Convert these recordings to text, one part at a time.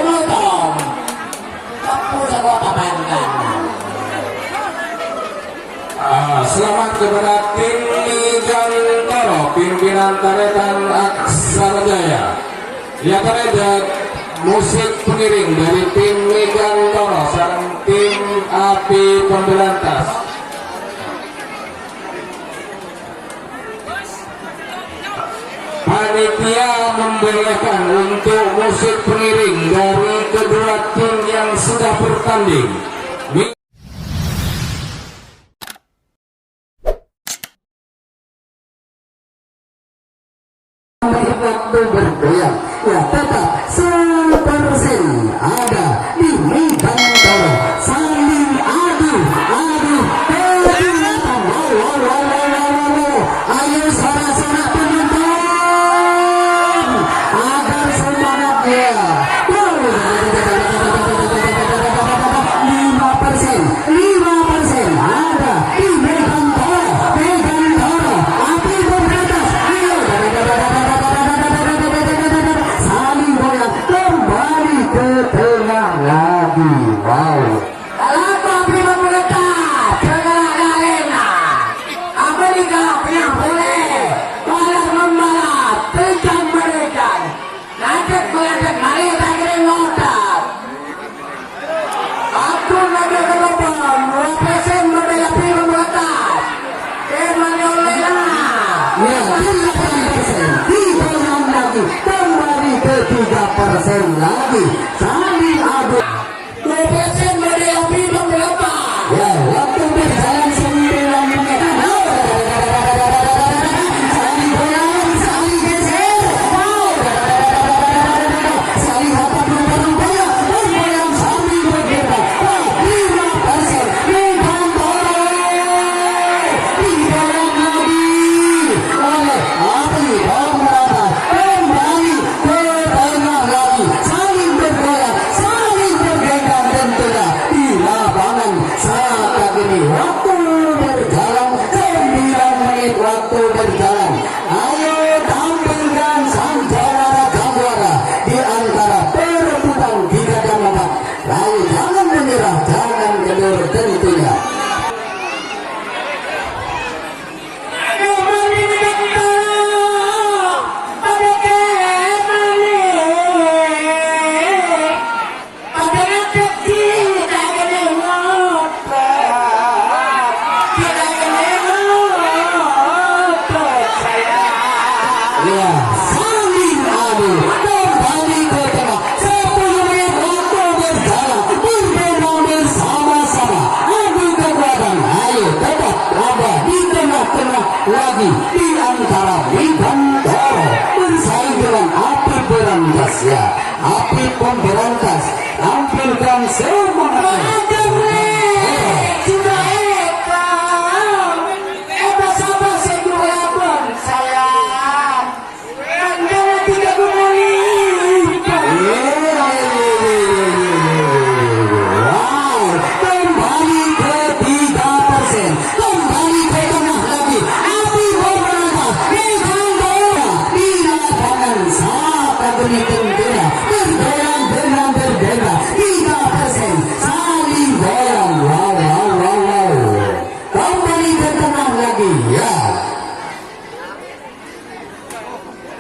motong kamu jago papankan. Selamat kepada tim Nigantoro pimpinan Taretan Aksara Jaya. Ya Taretan musik pengiring dari tim Nigantoro sareng tim Api Pemberantas. Panitia membolehkan untuk musik pengiring dari kedua tim yang sudah bertanding. Waktu bergoyang, ya tetap 100% ada di Nigantoro. Saling adu, peringatan. Ayo sorak-sorak penonton agar semangatnya. 5% ada di Nigantoro. Api Pemberantas. Ayo saling goyang kembali ke tengah lagi. Wow. Kalau Api Pemberantas tengah arena Amerika yang boleh balap membalap tentang mereka. Nanti goyang kali lagi ngotak. Aku nanti ke depan represent dari Api Pemberantas. Emanuela. Ya, 3% digoyang lagi kembali ke 3% lagi. Saling adu. 2% dari Api Pemberantas. Ya, waktu berjalan 9 menit. Saling goyang, saling geser. Wow. Saling apa berubah-ubah. Goyang saling bergerak. 5% Nigantoro. Digoyang lagi oleh Api Pemberantas. Kembali ke tengah lagi. Saling bergoyang, saling bergerak tentunya di lapangan saat ini. Waktu berjalan 9 menit waktu berjalan. Ayo tampilkan sang jawara di antara perebutan 3 dan 4. Lalu jangan menyerah, jangan kendor tentunya. Ya, saling adu kembali ke tengah. 10 menit waktu berjalan. Berbeda bersama-sama. Adu kekuatan. Ayo tetap ada di tengah-tengah lagi di antara Nigantoro bersaing dengan Api Pemberantas. Ya, Api Pemberantas tampilkan semangatnya. Sudah kembali ke 3%, kembali ke tengah lagi. Api Pemberantas Nigantoro di lapangan saat ini tentunya bergoyang dengan berbeda. 3% saling goyang. Wow. Kembali ke tengah lagi. Ya.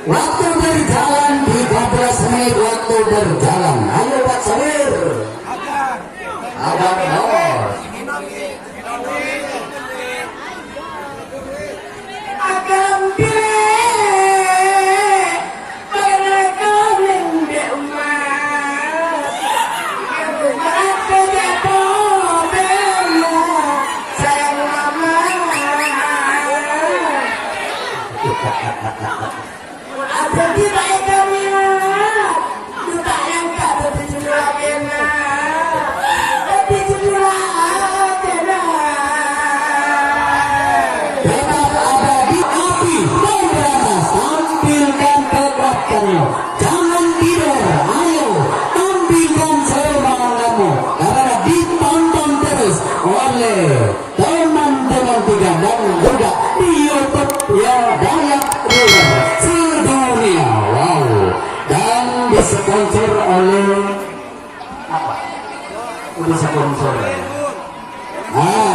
Waktu berjalan 13 menit waktu berjalan. Ayo Pak Sawir. Abang Bos. Agam jangan tidur, ayo tampilkan semangatmu karena ditonton terus oleh teman-teman tiga dan juga di YouTube ya Dayak Ruler sedunia. Wow. disponsor.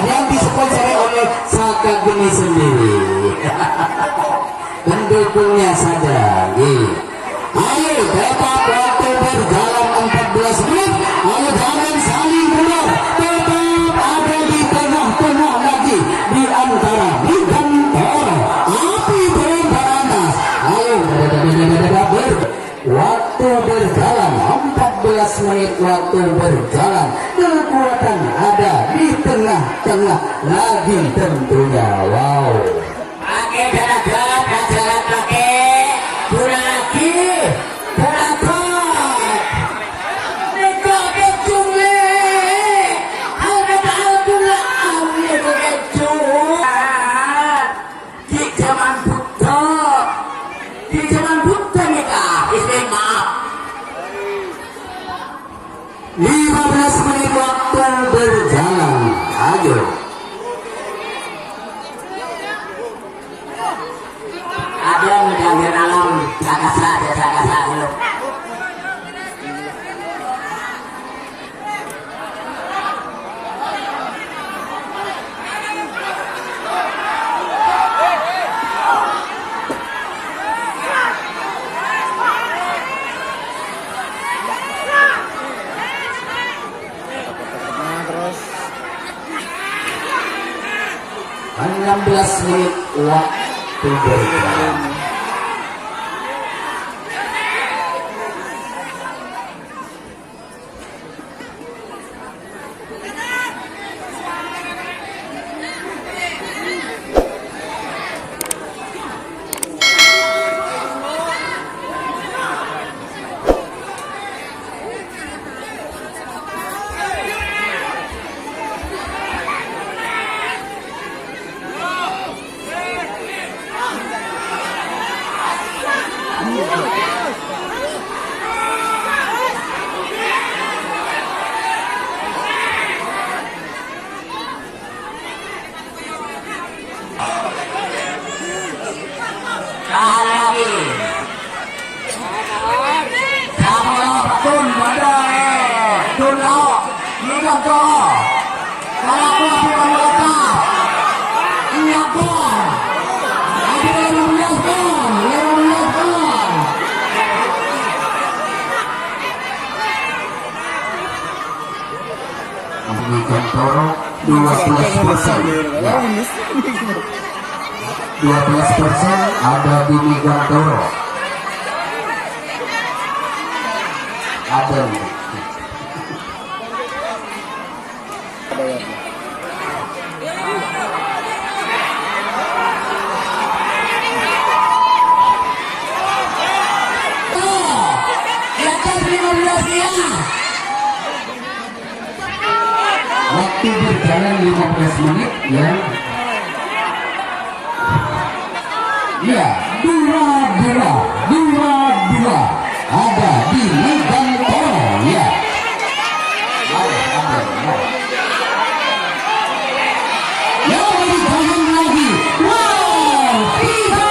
Yang disponsori oleh Saka Geni sendiri. Pendukungnya saja. Ayo tetap waktu berjalan 14 menit. Ayo jangan saling keluar. Tetap ada di tengah-tengah lagi di antara Bigantoro. Api Berantas. Ayo waktu berjalan 14 menit waktu berjalan. Kekuatan ada di tengah-tengah lagi tentunya. Wow. Pakai jalan pakai kurang lagi berangkat nekok kecule ada pula ambil kecule di zaman Buddha nikah istri maaf 15 menit waktu berjalan. Ayo. ada yang menjambil alam sakasa dulu. Terus 16 menit waktu berjalan. Lagi kamu tun pada tun lo ni lo kalau aku bukan mereka iya pun ada yang melihatkan Bigantoro 12%. Ya. 12% ada di Bigantoro. Ada. Waktu berjalan 15 menit ya. Ya, 2-2 ada di Bigantoro ya. Yang ditahan lagi. Wow, 30.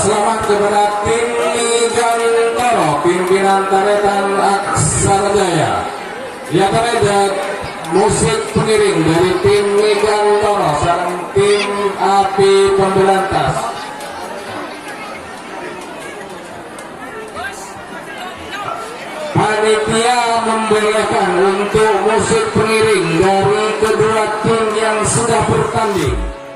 selamat kepada tim Nigantoro pimpinan Taretan Aksara Jaya. Ya taredat musik pengiring dari tim Nigantoro sareng tim Api Pemberantas. Panitia membolehkan untuk musik pengiring dari kedua tim yang sudah bertanding.